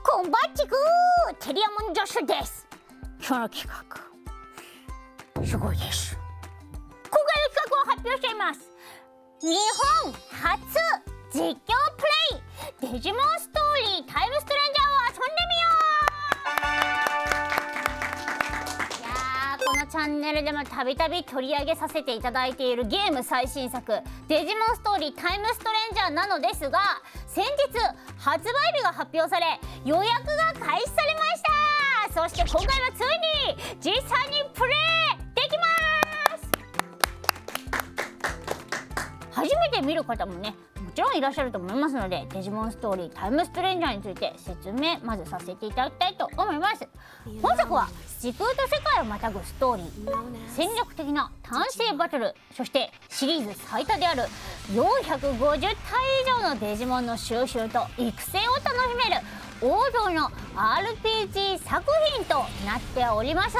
こんばっちくテリアモン女子です。今日の企画すごいです。今回の企画を発表しちゃいます。日本初実況プレイデジモンストーリータイムストレンジャーを遊んでみよう。いやー、このチャンネルでもたびたび取り上げさせていただいているゲーム最新作デジモンストーリータイムストレンジャーなのですが、先日発売日が発表され予約が開始されました。そして今回はついに実際にプレイできます。初めて見る方もね、もちろんいらっしゃると思いますので、デジモンストーリータイムストレンジャーについて説明まずさせていただきたいと思います。本作は時空と世界をまたぐストーリー、戦略的な単性バトル、そしてシリーズ最多である450体以上のデジモンの収集と育成を楽しめる王道の RPG 作品となっております。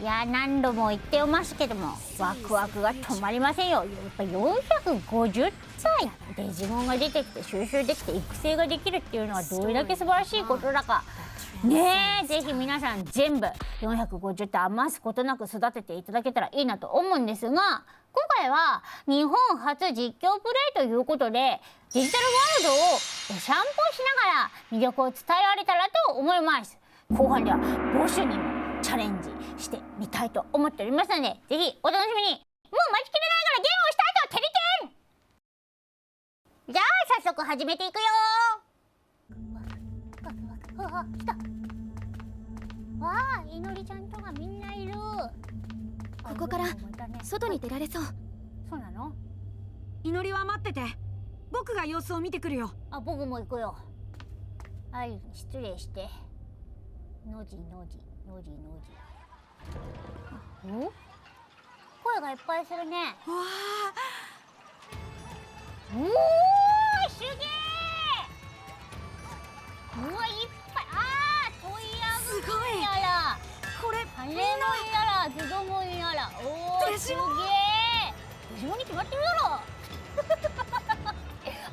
いや、何度も言ってますけどもワクワクが止まりませんよ。やっぱ450体デジモンが出てきて収集できて育成ができるっていうのはどれだけ素晴らしいことだかねえ、ぜひ皆さん全部450体余すことなく育てていただけたらいいなと思うんですが、今回は日本初実況プレイということでデジタルワールドをお散歩しながら魅力を伝えられたらと思います。後半ではボシュにもチャレンジしてみたいと思っておりますので、ぜひお楽しみに。もう待ちきれないからゲームをスタート。テリケン。じゃあ早速始めていくよ。来た。わあ、いのりちゃんとがみんないる。ここから外に出られそう。そうなの？いのりは待ってて、僕が様子を見てくるよ。あ、僕も行くよ。はい、失礼して。のじ。お？声がいっぱいするね。わあ、おー、すげー。うわ、いっぱい。あー、トイヤすごい。やらこれ羽もんやらズドモンやら。おー、すげー。デジモンに決まってるだろ。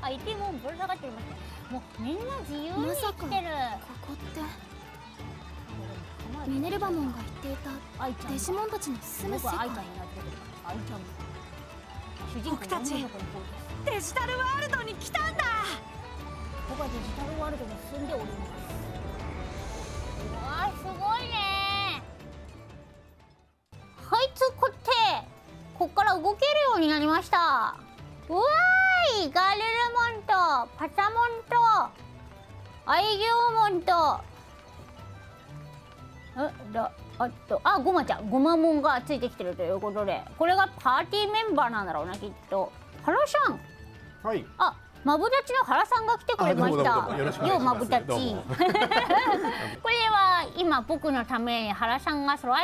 あ、イテモンぶら下がってますね。もうみんな自由に生きてる。ここってミネルヴァモンが言っていたデジモンたちの住む世界。僕たちデジタルワールドに来たんだ。僕はデジタルワールドに住んでおります。うわー、すごいねー。はいつこってこっから動けるようになりました。うわーい、ガルルモンとパタモンとアイギョウモンとゴマちゃん、ゴマモンがついてきてるということで、これがパーティーメンバーなんだろうな、きっと。原さん、はい。あ、マブダチの原さんが来てくれました。ようマブダチ。これは今僕のために原さんが揃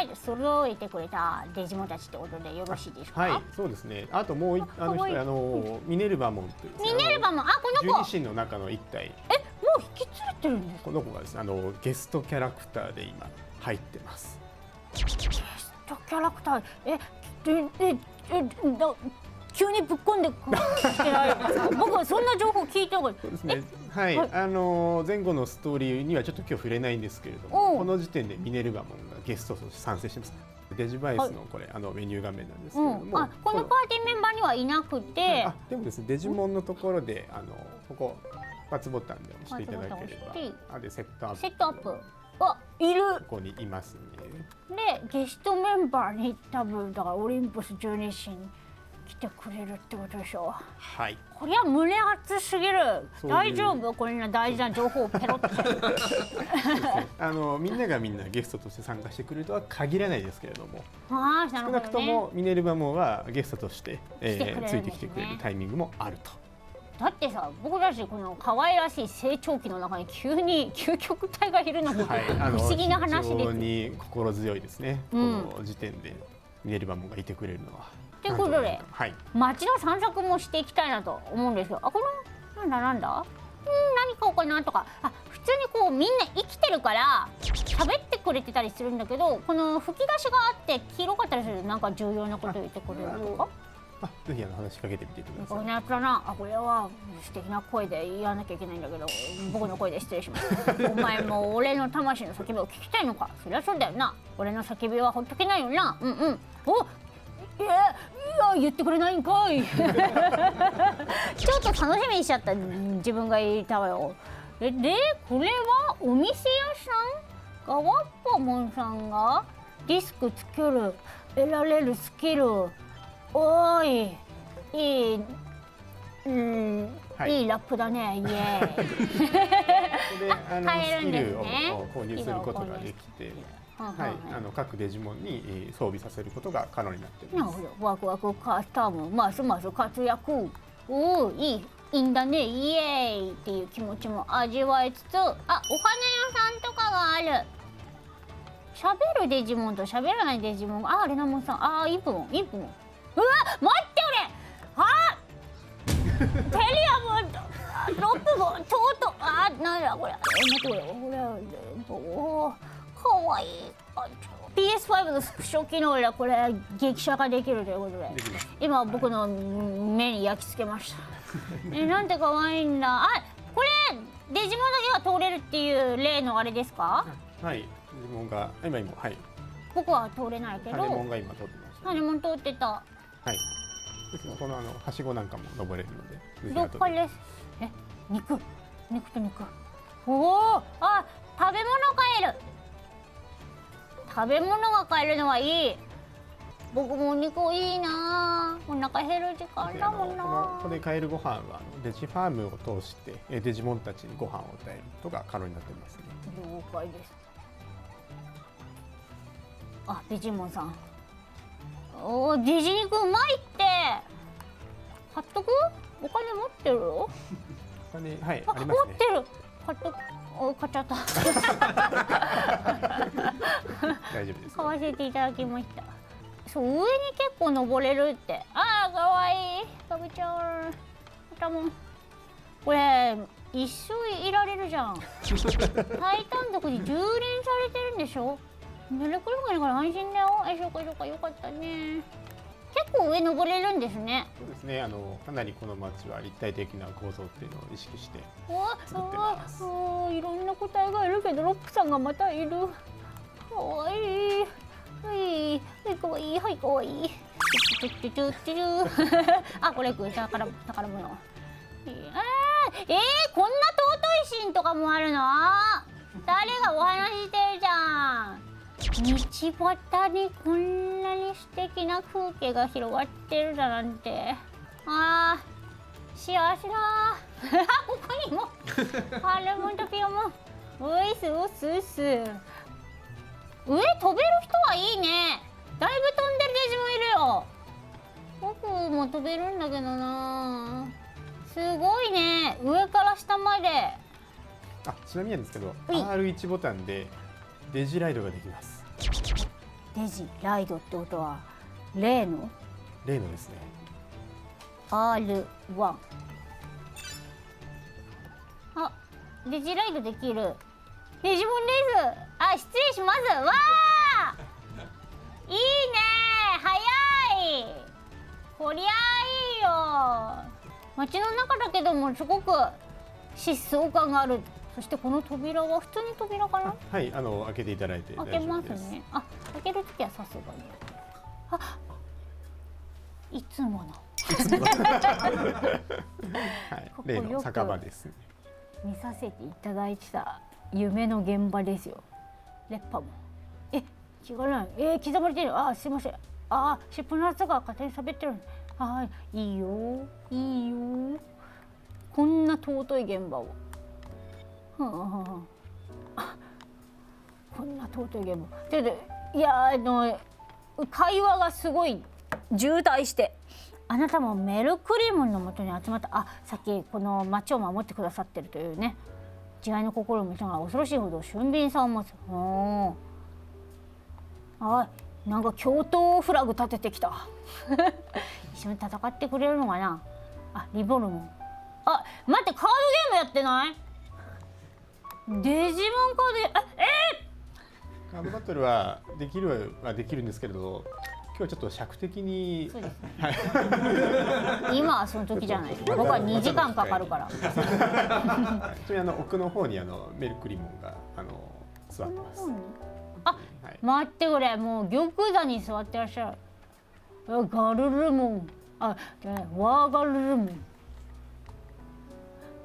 えてくれたデジモンたちってことでよろしいですか？はい、そうですね。あともうミネルヴァモンというミネルヴァモン、あ、この子。十二神の中の一体。もう引き連れてるんですか？この子がですね、ゲストキャラクターで今入ってます。ゲストキャラクター、急にぶっこんできてないですか？僕はそんな情報聞いたことない。そうですね。はい、前後のストーリーにはちょっと今日触れないんですけれども、この時点でミネルヴァモンがゲストとして参戦してます。デジバイスのこれメニュー画面なんですけれども、このパーティーメンバーにはいなくて、でもですね、デジモンのところでここ×ボタンで押していただければ、でセットアップいる。ここにいますね。でゲストメンバーに多分だからオリンポス十二神来てくれるってことでしょう。はい。こりゃ胸熱すぎる。大丈夫？こんな大事な情報をペロッと。みんながみんなゲストとして参加してくれるとは限らないですけれども、少なくともミネルヴァモンはゲストとしてついてきてくれるタイミングもあると。だってさ、僕たちこの可愛らしい成長期の中に急に究極体がいるのも不思議な話です。非常に心強いですね。この時点でミネルヴァモンがいてくれるのは。ということで、街の散策もしていきたいなと思うんですよ。このなんだ何買おうかなとか、普通にこうみんな生きてるから喋ってくれてたりするんだけど、この吹き出しがあって黄色かったりするとなんか重要なこと言ってくれるとか。あ、ぜひ話しかけてみてください。このやつだな。あ、これは素敵な声で言わなきゃいけないんだけど、僕の声で失礼します。お前も俺の魂の叫びを聞きたいのか。そりゃそうだよな。俺の叫びはほっとけないよな。うんうん。お、いや言ってくれないんかい。ちょっと楽しみにしちゃった自分がいたわよ。で、これはお店屋さん？ガワッパモンさんがディスクつける得られるスキル。おーい、いい、はい、いいラップだね、イエーイ。ここで買えるんですスキルをね購入することができて、はい、各デジモンに装備させることが可能になっています。なるほど、ワクワクカスタム、ますます活躍。おお、いいんだね、イエーイっていう気持ちも味わいつつ、あ、お花屋さんとかがある。喋るデジモンと喋らないデジモン、あ、レナモンさん、あ、インプモン。うわ、待って俺、あ、テリアム、ロップもちょっと、あ、なんだこれ、待ってこれ、おー、かわいい。PS5 のスクショ機能でこれ激写ができるということで、今僕の目に焼き付けました。なんて可愛いんだ。あ、これデジモンだけが通れるっていう例のあれですか？はい、デジモンが今はい。僕は通れないけど。ハネモンが今通ってました。ハネモン通ってた。はい。ですがこのはしごなんかも登れるので。了解です。え、肉と肉。おお、あ、食べ物買える。食べ物が買えるのはいい。僕もお肉いいな。お腹減る時間だもんな。ここで買えるご飯はデジファームを通してデジモンたちにご飯を与えることが可能になっていますね。了解です。あ、デジモンさん。おー、デジ肉うまいって。買っとく？お金持ってる？お金、はい、あ、ありますね。持ってる。買っとく。お、買っちゃった。大丈夫です。買わせていただきました。そう、上に結構登れるって。あー、かわいい。食べちゃう。たもん。これ一生いられるじゃん。タイタン族に蹂躙されてるんでしょ。乗れくるから安心だよ。そうかよかったね。結構上登れるんですね。そうですね。かなりこの街は立体的な構造っていうのを意識して作ってます。いろんな個体がいるけどロックさんがまたいる。かわいい。はい、かわいい。はい、かわいい。あ、これ宝物。こんな尊いシーンとかもあるの？誰がお話ししてるじゃん。道端にこんなに素敵な風景が広がってるだなんて。あー、幸せだここにもハルモンとピオもういすうすうす。上飛べる人はいいね。だいぶ飛んでるデジもいるよ。僕も飛べるんだけどな。すごいね、上から下まで。あ、ちなみになんですけど R1 ボタンでデジライドができます。デジライドってことは例のですね。 R1。あ、デジライドできる。デジモンです。あ、失礼します。わー、いいね、早い。こりゃいいよ。街の中だけどもすごく疾走感がある。そしてこの扉は普通に扉かな？はい、開けていただいて大開けま丈夫です。すね。あ、開けるときはさすがに。あ、いつもの。はい、ここ例の酒場ですね。見させていただいてた夢の現場ですよ。レッパも。違うない。刻まれてる。あ、すいません。あ、尻尾のやつが勝手に喋ってる。はい、いいよ。こんな尊い現場を。こんな尊い現場。いや、会話がすごい渋滞して。あなたもメルクリムのもとに集まった。あ、さっきこの町を守ってくださってるというね。慈愛の心を持ちながら恐ろしいほど俊敏さを持つ。あ、なんか共闘フラグ立ててきた。一緒に戦ってくれるのかな。あ、リボルム。あ、待って、カードゲームやってない？デジモンカード。カードバトルはできるんですけれど、日はちょっと尺的にそうですね、はい、今はその時じゃない。僕は2時間かかるから。ちなみに奥の方にメルクリモンが座ってます。あ、はい、待ってくれ、もう玉座に座ってらっしゃる。ガルルモン、ワーガルルモン、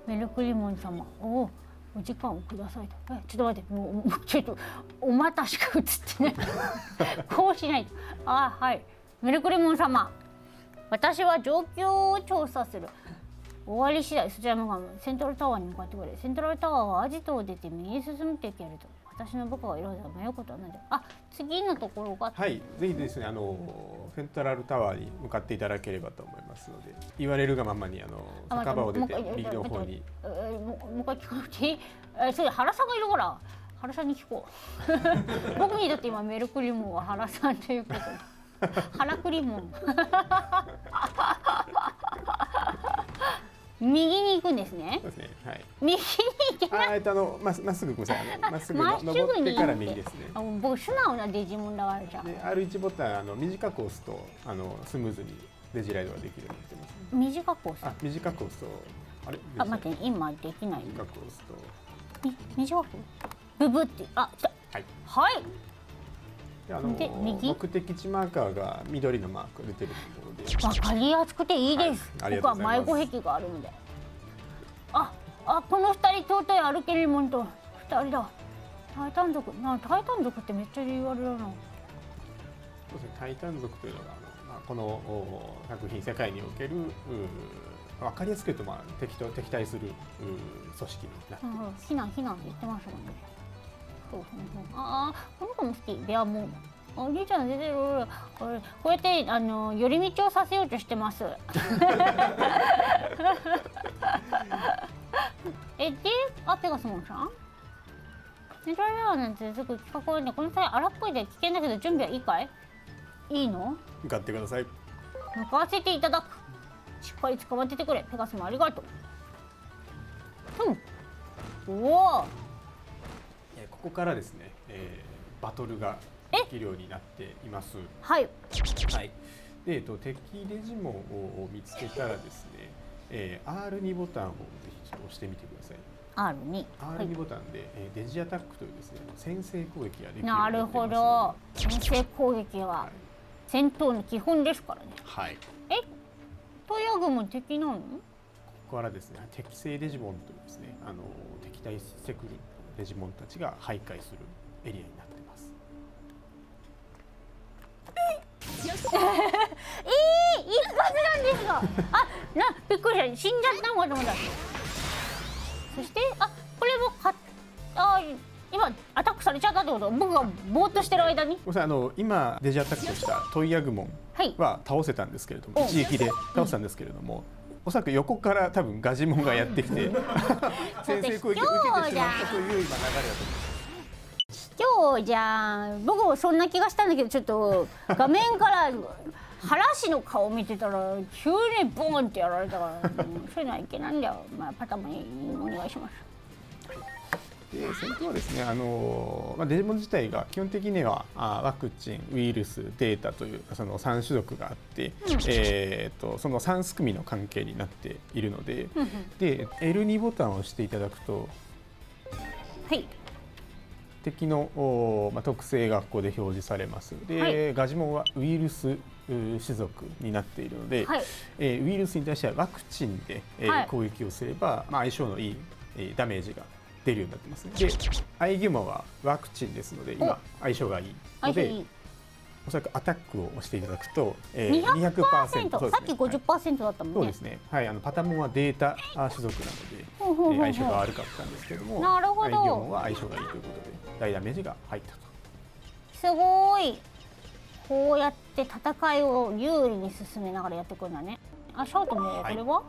メルクリモン様、お時間をくださいと。ちょっと待って、もうちょっとお股しか映ってない。こうしないと。はい、メルクリモン様、私は状況を調査する。終わり次第そちらのセントラルタワーに向かってくれ。セントラルタワーはアジトを出て右へ進むといけると。私の部下がいるはずだ。迷うことはないで。次のところが、はい、ぜひですね、セントラルタワーに向かっていただければと思いますので、言われるがままに酒場を出て右の方に。もう一回聞かなくていい？そうだ、原さんがいるから、原さんに聞こう。僕にとって今メルクリモンは原さんということで。原クリモン。右に行くんですね。そうですね。はい。右に行けない。まっすぐごめんなさい。まっすぐ登ってから右ですね。僕素直なデジモンだからじゃん。で R1 ボタン短く押すとスムーズにデジライドができるようになってます、ね。短く押す。短く押すと待って、今できない。短く押すと短くブブってはい。で目的地マーカーが緑のマークが出てるところで。わかりやすくていいです。僕は迷子壁があるので。この2人尊いアルケリモンと2人だ。タイタン族ってめっちゃ言われるな。そうですね、タイタン族というのがこの作品世界における分かりやすく言うと敵と敵対する組織になっています。避難言ってましたもんね。この子も好き。ベアモン。お兄ちゃん出てる。こうやって寄り道をさせようとしてます。で、ペガスモンさん。セントラルタワーなんてすぐ企画をね、この際荒っぽいで危険だけど準備はいいかい？いいの？向かってください。任せていただく。しっかり捕まっててくれ。ペガスもありがとう。おお。ここからですね、バトルができるようになっています。はい。はい。で、敵デジモンを見つけたらですね、R2 ボタンをぜひちょっと押してみてください。R2 ボタンで、デジアタックというですね、先制攻撃ができるようになっています。なるほど。先制攻撃は戦闘の基本ですからね。はい。トイヤグも敵なの？ここからですね、敵性デジモンというですね、敵対してくるデジモンたちが徘徊するエリアになってます。一発なんですが、びっくりした。死んじゃったのかと思った。そしてこれも今アタックされちゃったってこと？僕がぼーっとしてる間に。今デジアタックしたトイヤグモンは倒せたんですけれども、一撃で倒したんですけれども、おそらく横から多分ガジモンがやってきて先制攻撃を受けてしまったという今流れだと思います。今日じゃん。僕もそんな気がしたんだけど、ちょっと画面から原氏の顔見てたら急にボーンってやられたから、そういうのはいけないんだよ。パターンにお願いします。で戦闘はですね、デジモン自体が基本的にはワクチン、ウイルス、データというその3種族があって、その3組の関係になっているので、で L2 ボタンを押していただくと、はい、敵の特性がここで表示されます。で、ガジモンはウイルス種族になっているので、ウイルスに対してはワクチンで攻撃をすれば相性のいいダメージが出るようになってますね。で、アイギュマはワクチンですので今相性がいいので、おそらくアタックを押していただくと 200%、さっき 50% だったもんね。そうですね。はい、パタモンはデータ種族なので相性が悪かったんですけども、なるほど。アイギュマは相性がいいということで大ダメージが入ったと。すごい。こうやって戦いを有利に進めながらやっていくんだね。シャウトもこれは？こ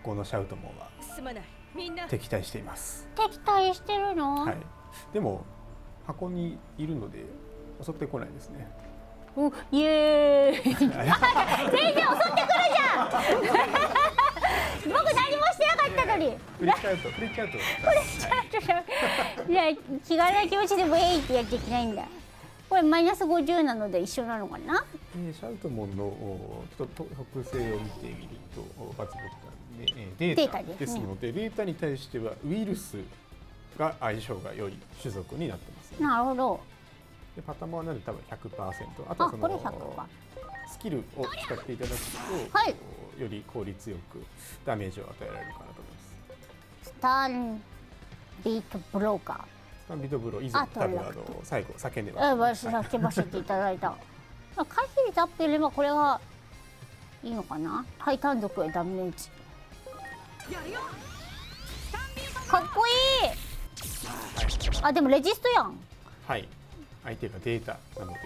このシャウトもは敵対しています。敵対してるの？はい。でも箱にいるので襲ってこないですね。イエーイ。全然襲ってくるじゃん。僕何もしてなかったのに。フリッチアウト。いや、気軽な気持ちでウェイってやっちゃいけないんだ。これマイナス50なので一緒なのかな。シャウトモンのちょっと特性を見てみると×ボタンで、データですので、データに対してはウイルスが相性が良い種族になってます、ね。なるほど。でパタマはなんで多分 100%。あとはそこれの100%スキルを使っていただくと、はいより効率よくダメージを与えられるかなと思います。スタンビートブローカー。スタンビートブロー以前多分最後叫んでました、ね。叫ばせていただいた。回避率アップ入ればこれはいいのかな。タイタン族へダメージ。かっこいい。あ、でもレジストやん。はい。相手がデータなので。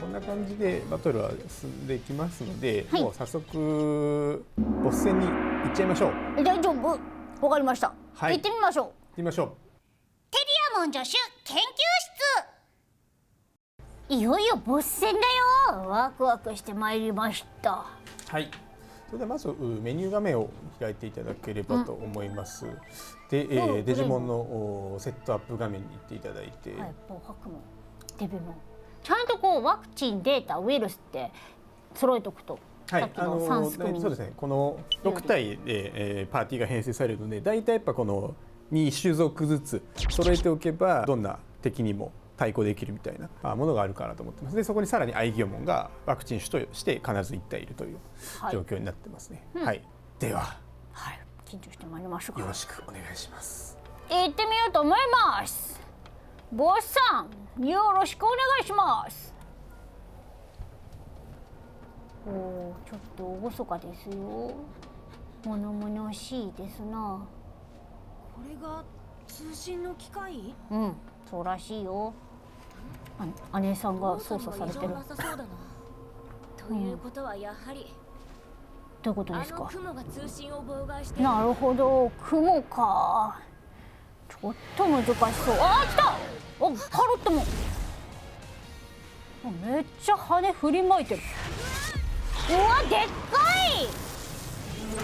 こんな感じでバトルは進んでいきますので、はい、もう早速ボス戦に行っちゃいましょう。大丈夫。わかりました。はい、行ってみましょう。行ってみましょう。テリアモン助手研究室。いよいよボス戦だよ。ワクワクしてまいりました。はい。それではまずメニュー画面を開いていただければと思います。で、デジモンのセットアップ画面に行っていただいて、はい、防白もデビモン。ちゃんとこうワクチン、データ、ウイルスって揃えておくと、はい、さっきの3スクリーンそうですね。この6体で、パーティーが編成されるので、大体やっぱこの2種族ずつ揃えておけばどんな敵にも対抗できるみたいなものがあるかなと思ってます。でそこにさらにアイギオモンがワクチン種として必ず1体いるという状況になってますね。はい、では、はい、緊張してまいりましょうか。よろしくお願いします。行ってみようと思います。ボスさん、よろしくお願いします。おお、ちょっと厳かですよ。物々しいですな。これが通信の機械？うん、そうらしいよ。姉さんが操作されてる。なさそうだな。ということはやはり、どういうことですか。雲が通信を妨害して。なるほど、雲か。ちょっと難しそう。あー、来た。お、パロットも。めっちゃ羽振りまいてる。うわ、でっかい。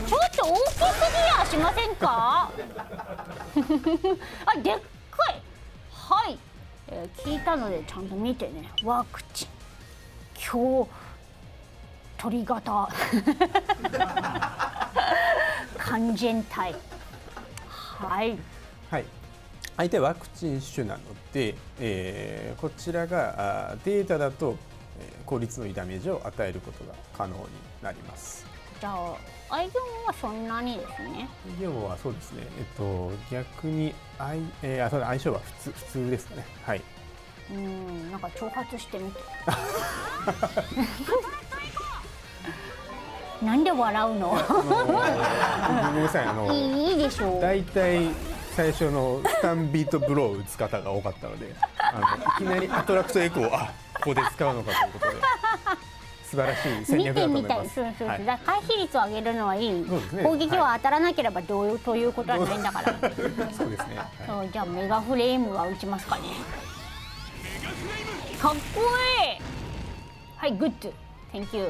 ちょっと大きすぎやしませんか。あ、でっかい。はい、聞いたのでちゃんと見てね。ワクチン今日鳥型完全体。はい、はい、相手はワクチン種なので、こちらがデータだと、効率のいいダメージを与えることが可能になります。じゃあアイギョンはそんなにですね。アイギョンはそうですね。逆に相性は普通ですかね。はい。なんか挑発してみて。なんで笑うの？ごめんなさい、いいでしょう。だいたい最初のスタンビートブローを打つ方が多かったので、いきなりアトラクトエコーをここで使うのかということで。素晴らしい戦略だと思います。そう、はい、だから回避率を上げるのはいい。ね、攻撃は当たらなければどういうということはないんだから。そうですね。はい、じゃあメガフレームは打ちますかね。かっこいい。はい、グッド。Thank you。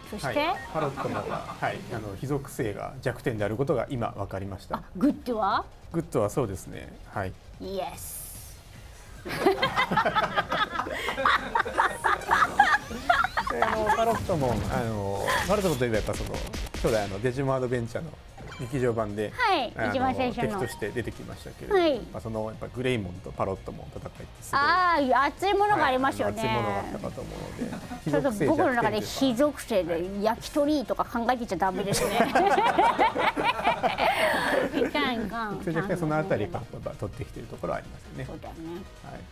そして、はい、パロットも、はい、非属性が弱点であることが今分かりました。グッドは？グッドはそうですね。はい。イエス。パロットもパロットといえばやっぱその初代デジモンアドベンチャーの劇場版で、はい、一番最初の敵として出てきましたけれども、はい、やっぱグレイモンとパロットも戦いってすご熱いいものがありますよね。熱いものがあったかと思うので、ちょっと僕の中で非属性で焼き鳥とか考えてちゃダメですね。そのあたりから取ってきているところはありますよね。そうだよね。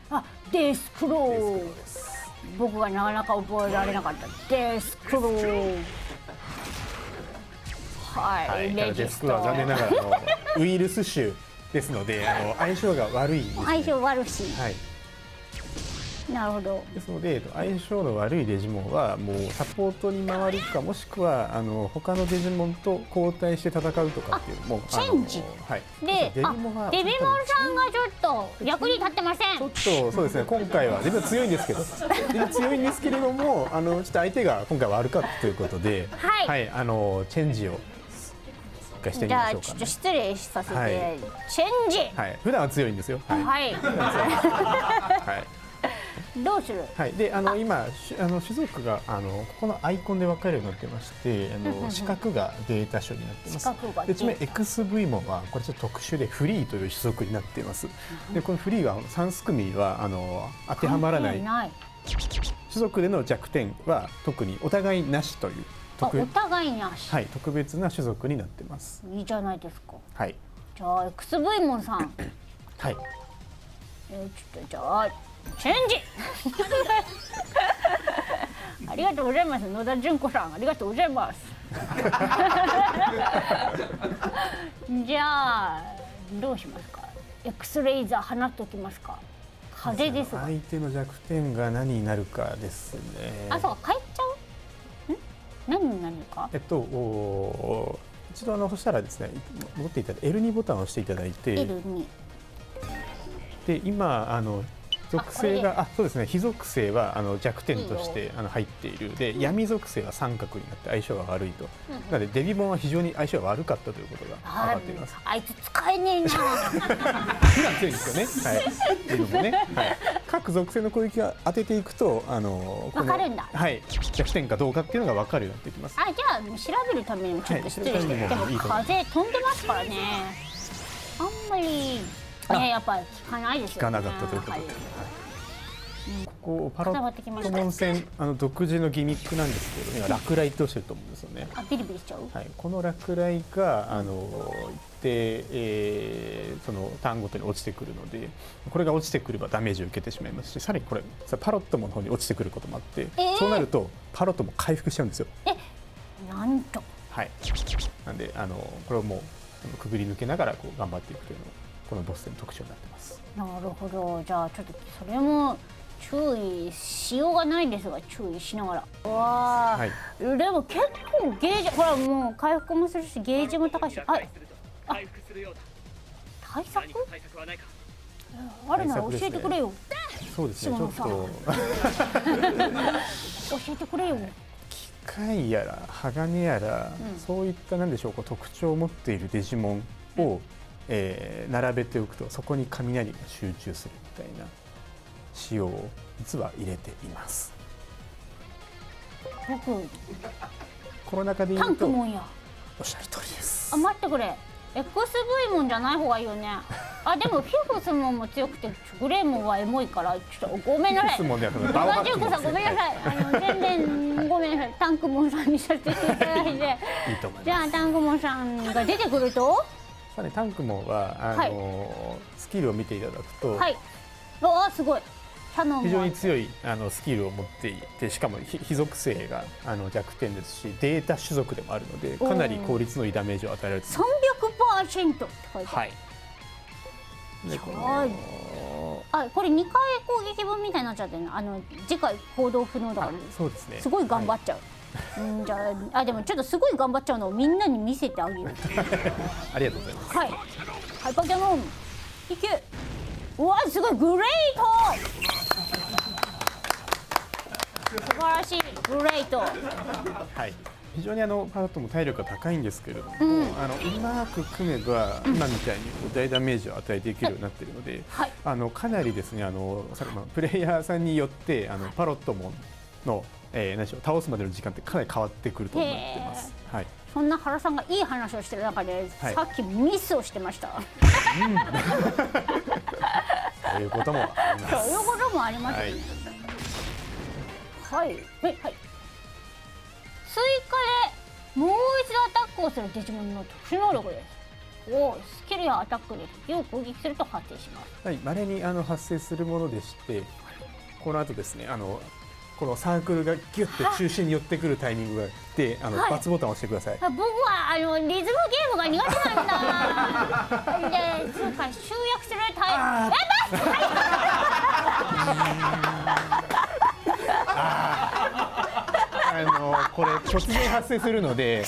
はい、デスクロー。僕がなかなか覚えられなかったデスクロー。はい、デスクローは残念ながらウイルス種ですので相性が悪いんですね。相性悪し。はい。なるほど。ですので相性の悪いデジモンはもうサポートに回るか、もしくは他のデジモンと交代して戦うとかっていうもチェンジ。はい。で、デビモンさんがちょっと役に立ってません。ちょっとそうですね。今回は全然強いんですけど、強いんですけれどもちょっと相手が今回悪かったということで、はい、チェンジを回してみましょうか、ね、じゃあちょっと失礼させて、はい、チェンジ。はい、普段は強いんですよ。はい。はい。はいどうする？はい、で今種族がここのアイコンで分かるようになってまして四角がデータ種になっています。でちなみに XV モンはこれちょっと特殊でフリーという種族になっています。でこのフリーはサンスクミは当てはまらない種族での弱点は特にお互いなしというお互いなし、はい、特別な種族になってます。いいじゃないですか。はい。じゃあ XV モンさんはい。ちょっとじゃあチェンジありがとうございます。野田純子さんありがとうございますじゃあどうしますか。 X レイザー放っておきますか。風ですが相手の弱点が何になるかですね。あ、そうか、変えちゃう。何になるか。一度そしたらですね、戻っていただいて L2 ボタンを押していただいて、L2 で今属性がそうですね、非属性は弱点として入っているで、闇属性は三角になって相性が悪いと、なのでデビモンは非常に相性が悪かったということが分かっています。あいつ使えねえな普段強いんですよね。はい。っていうのもね、はい、各属性の攻撃を当てていくと分かるんだ。はい、弱点かどうかっていうのが分かるようになってきます。じゃあ調べるためにもちょっと失礼して、でも風飛んでますからね。あんまりね、やっぱり効かないですよね。効かなかったということで、ここパロットモン戦独自のギミックなんですけど、今落雷としてると思うんですよね。ビリビリしちゃう。はい、この落雷が一定そのターンごとに落ちてくるので、これが落ちてくればダメージを受けてしまいますし、さらにこれパロットモンの方に落ちてくることもあって、そうなるとパロットも回復しちゃうんですよ。なんと。はい。なんでこれをもうくぐり抜けながら頑張っていくというのがこのボス戦の特徴になってます。なるほど。じゃあちょっとそれも注意しようがないんですが、注意しながら。わあ、はい、でも結構ゲージ、ほらもう回復もするしゲージも高いし、対策あるなら教えてくれよ。そうですね、ちょっと教えてくれよ。機械やら鋼やら、そういったなんでしょう、特徴を持っているデジモンを、並べておくとそこに雷が集中するみたいな仕様を実は入れています。僕この中で言うとタンクモンや。おっしゃる通りです。待ってくれ、 XV モンじゃない方がいいよね。でもフィフスモンも強くてグレーモンはエモいからちょっとごめんなさい。野田純子さんごめんなさい。全然ごめんなさい。タンクモンさんにさせていただいて。いいと思います。じゃあタンクモンさんが出てくると、タンクモンはスキルを見ていただくと、はい、すごい非常に強いスキルを持っていて、しかも非属性が弱点ですし、データ種族でもあるのでかなり効率のいいダメージを与えられています。300% って書いてある。はい。これ2回攻撃分みたいになっちゃってるの。次回行動不能だから。そうですね。すごい頑張っちゃう。じゃあでもちょっとすごい頑張っちゃうのをみんなに見せてあげる。ありがとうございます。はい。ハイパーキャノンいけ。うわすごいグレート。素晴らしいグレート。はい。非常にパロットも体力が高いんですけれども、うまく組めば今みたいに大ダメージを与えていけるようになっているので、かなりですねプレイヤーさんによってパロットモンの何でしょう、倒すまでの時間ってかなり変わってくると思ってます。はい。そんな原さんがいい話をしてる中で、さっきミスをしてました。そういうこともあります。そういうこともあります。はい。はい。追加でもう一度アタックをするデジモンの特殊能力です。スキルやアタックで敵を攻撃すると発生します。はい、稀に発生するものでして、この後ですねこのサークルがギュッと中心に寄ってくるタイミングがあって×ボタンを押してください。僕はリズムゲームが苦手なんだ。で、そうか、集約するタイミング。これ突然発生するので、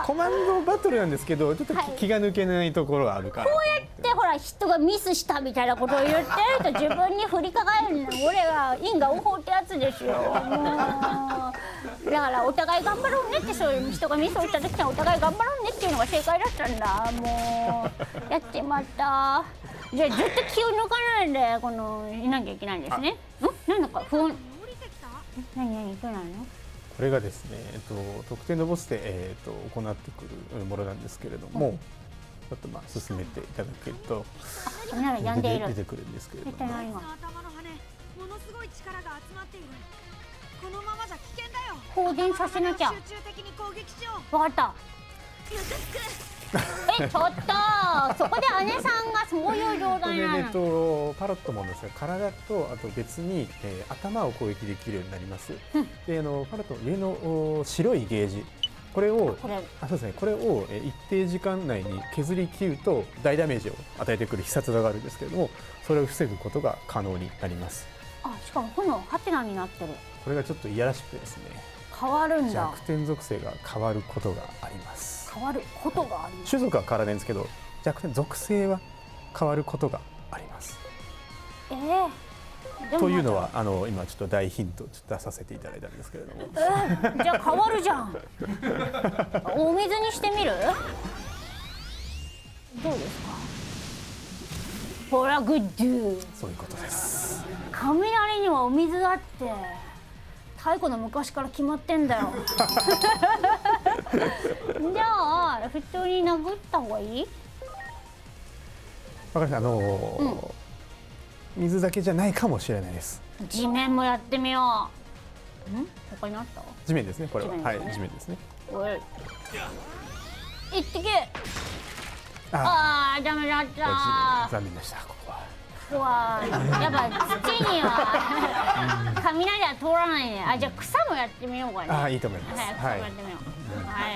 コマンドバトルなんですけど、ちょっと気が抜けないところがあるから。こうやってほら人がミスしたみたいなことを言ってると自分に降りかかるの。俺は因果応報ってやつですよ。もうだからお互い頑張ろうねって、そういう人がミスをした時にはお互い頑張ろうねっていうのが正解だったんだ。もうやっちまった。じゃあずっと気を抜かないでこのいなきゃいけないんですね。なんだか不穏。何どうなの？これがですね、特定のボスで、行ってくるものなんですけれども、ちょっと進めていただけると出てくるんですけれども、頭の羽、ものすごい力が集まっている。このままじゃ危険だよ。放電させなきゃ。集中的に攻撃しよう。わかった。ちょっとそこで姉さんがそういう状態なの。パロットもですね、体とあと別に、頭を攻撃できるようになります。でパロットの上の白いゲージ、これをそうですね、これを一定時間内に削り切ると大ダメージを与えてくる必殺技があるんですけれども、それを防ぐことが可能になります。しかも炎ハテナになってる。これがちょっといやらしくてですね、変わるんだ。弱点属性が変わることがあります。変わることがあります。種族は変わらないんですけど、弱点属性は変わることがあります。というのは今ちょっと大ヒントを出させていただいたんですけれども、じゃあ変わるじゃん。お水にしてみる？どうですか？ほらグッド。そういうことです。雷にはお水だって太古の昔から決まってんだよ。じゃあ普通に殴った方がいい？わかりました。水だけじゃないかもしれないです。地面もやってみよう。他にあった？地面ですね、これは。はい、地面ですね。いってけ。ダメだった。残念でした。ここは。やっぱ土には雷は通らないね。じゃあ草もやってみようかね。いいと思います。草もやってみよう。はい。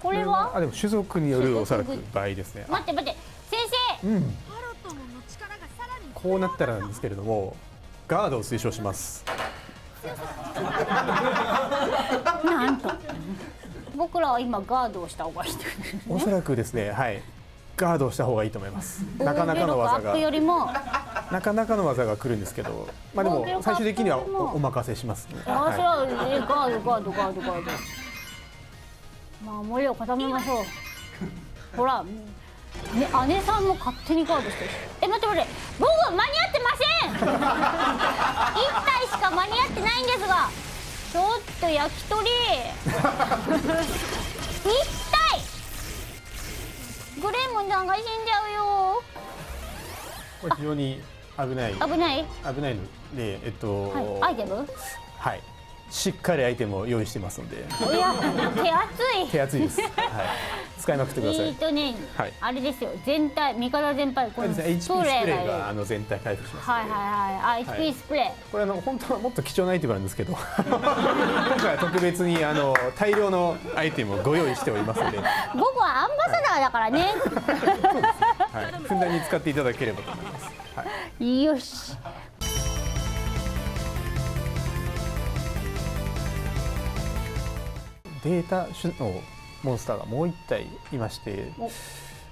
これは？でも種族によるおそらく場合ですね。待って先生。こうなったらなんですけれども、ガードを推奨します。なんと。僕らは今ガードをした方がいいという、おそらくですね、はい、ガードをした方がいいと思います。なかなかの技が来るんですけど、でも最終的にはお任せしますね。それはガード。守りを固めましょう。ほら、姉さんも勝手にガードしてる。待って、僕は間に合ってません。1体しか間に合ってないんですが。ちょっと焼き鳥1体グレーモンさんが死んじゃうよ。これ非常に危ないので、アイテム、はい、しっかりアイテムを用意してますので。いや、手厚いです。使いまくってください。あれですよ、全体、味方全体、このスプレーが全体回復します。HP スプレー。これ本当はもっと貴重なアイテムなんですけど、今回は特別に大量のアイテムをご用意しておりますので。僕はアンバサダーだからね。ふんだんに使っていただければと思います。よし。データ種のモンスターがもう1体いまして、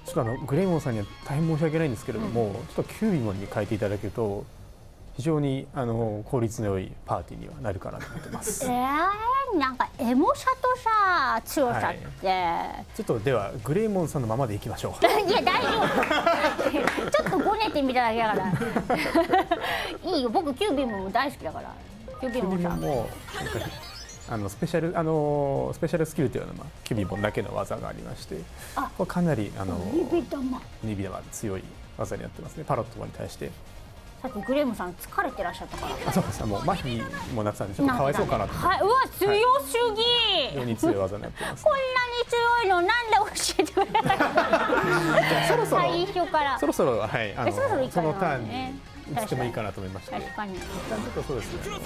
ちょっとグレイモンさんには大変申し訳ないんですけれども、ちょっとキュービモンに変えていただけると非常に効率の良いパーティーにはなるかなと思ってます。なんかエモさとさ強さって、ちょっとではグレイモンさんのままでいきましょう。いや大丈夫。ちょっとごねてみただけだから。いいよ、僕キュービモンも大好きだから。キュービモンさんもスペシャルスキルというのはキュビモンだけの技がありまして、かなりニビ玉強い技になってますね。パロットに対して。さっきグレームさん疲れてらっしゃったから。そうです。もう麻痺もなってたんでちょっとかわいそうかなと。うわ、強すぎ。非常に強い技になってます。こんなに強いのなんで教えてくれなかった。そろそろ最初からそろそろはいそのターンに移ってもいいかなと思いまして。確かに。ちょっとそうですね。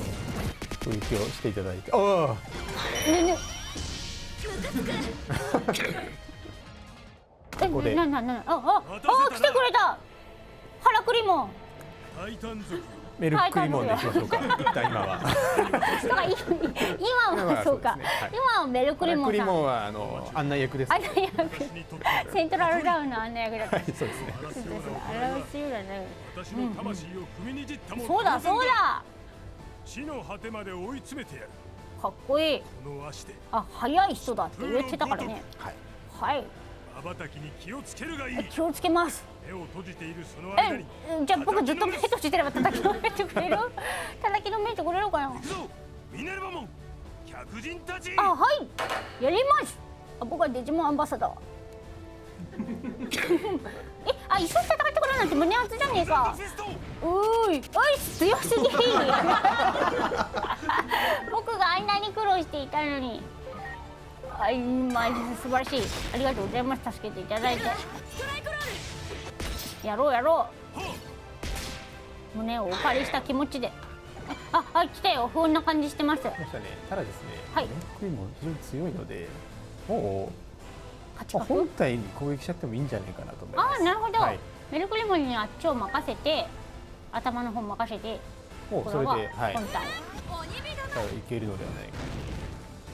攻撃をしていただいて。ここで来てくれた。ハラクリモン。メルクリモンでいきましょうか。一旦今は。今はそうか。今はメルクリモンさん。メルクリモンは案内役です。案内役。セントラルタウンの案内役だった。そうですね。あれは強いだね。そうだそうだ。地の果てまで追い詰めてやる。かっこいい。この足で。あ、速い人だって言ってたからね。はい。瞬きに気をつけるがいい。気をつけます。目を閉じているその間に。じゃあ僕ずっと目閉じてれば叩きのめてくれる？叩きのめてくれるかな？行くぞ、ミネルヴァモン、客人たち。あ、はい。やります。僕はデジモンアンバサダー。一緒に戦ってくれなんて胸熱じゃねえか。おい強すぎ。僕があんなに苦労していたのに。はい、マジ素晴らしい。ありがとうございます。助けていただいて。やろう。胸をお借りした気持ちで。来たよ。不穏な感じしてます。ただですね、メルクリモン非常に強いので、もう本体に攻撃しちゃってもいいんじゃないかなと思います。なるほど。メルクリモンにあっちを任せて、頭の方任せて、もうそれで本体。いけるのではないか。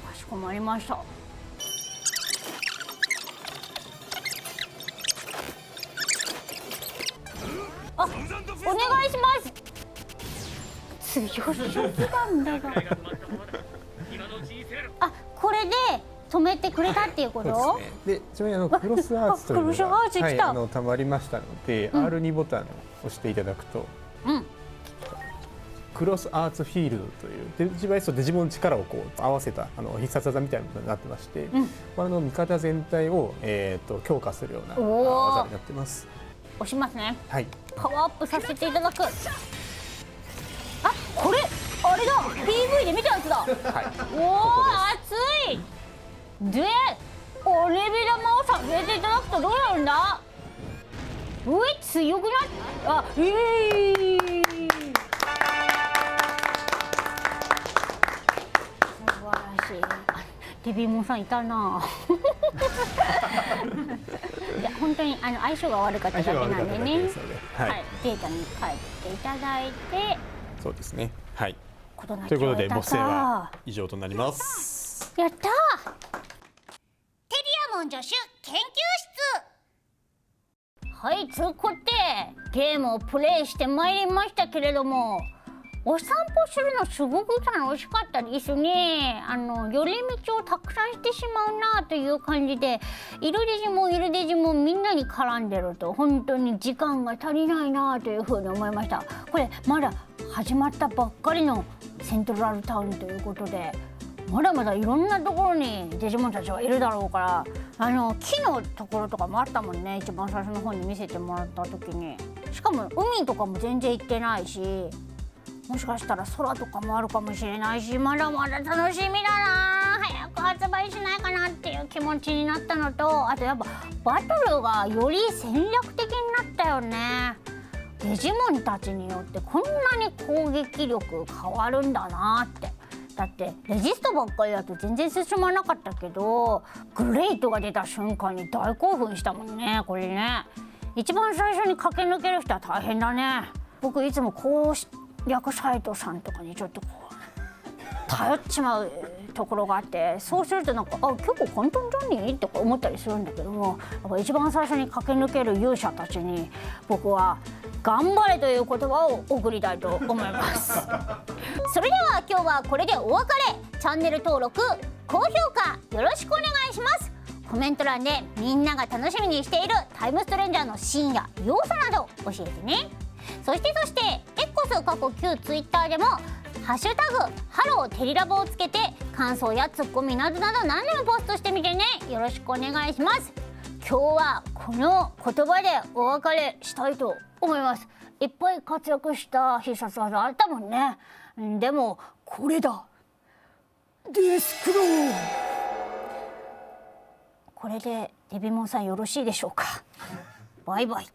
かしこまりました。お願いします。強すなんだが。これで止めてくれたっていうこと？で、ちなみにクロスアーツというのがたまりましたので、R2 ボタンを押していただくと、クロスアーツフィールドというデジバイスとデジモンの力を合わせた必殺技みたいなものになってまして、味方全体を強化するような技になってます。押しますね。はい。パワーアップさせていただく。これあれだ。PV で見たやつだ。おお、熱い。で、おレベ玉をさせていただくとどうなるんだ。強くなっ。素晴らしい。デビモンさんいたな。いや本当に相性が悪かっただけなんでね。データに書いていただいて。そうですね。はい。ということで母性は以上となります。やったー。テリアモン助手研究室。はい、つうこってゲームをプレイしてまいりましたけれども、お散歩するのすごく楽しかったですね。寄り道をたくさんしてしまうなという感じで、いるデジモンいるデジモンみんなに絡んでると本当に時間が足りないなというふうに思いました。これまだ始まったばっかりのセントラルタウンということで、まだまだいろんなところにデジモンたちはいるだろうから、木のところとかもあったもんね、一番最初の方に見せてもらった時に。しかも海とかも全然行ってないし、もしかしたら空とかもあるかもしれないし、まだまだ楽しみだな。早く発売しないかなっていう気持ちになったのと、あとやっぱバトルがより戦略的になったよね。デジモンたちによってこんなに攻撃力変わるんだなって。だってレジストばっかりだと全然進まなかったけど、グレイトが出た瞬間に大興奮したもんね。これね、一番最初に駆け抜ける人は大変だね。僕いつも略サイトさんとかにちょっと頼っちまうところがあって、そうするとなんか結構簡単じゃねえって思ったりするんだけども、やっぱ一番最初に駆け抜ける勇者たちに僕は頑張れという言葉を送りたいと思いますそれでは今日はこれでお別れ。チャンネル登録高評価よろしくお願いします。コメント欄でみんなが楽しみにしているタイムストレンジャーのシーンや要素など教えてね。そして X 過去旧 Twitter でもハッシュタグハローテリラボをつけて感想やツッコミなどなど何でもポストしてみてね。よろしくお願いします。今日はこの言葉でお別れしたいと思います。いっぱい活躍した必殺技あったもんね。でもこれだ、デスクロー。これでデビモンさんよろしいでしょうか。バイバイ。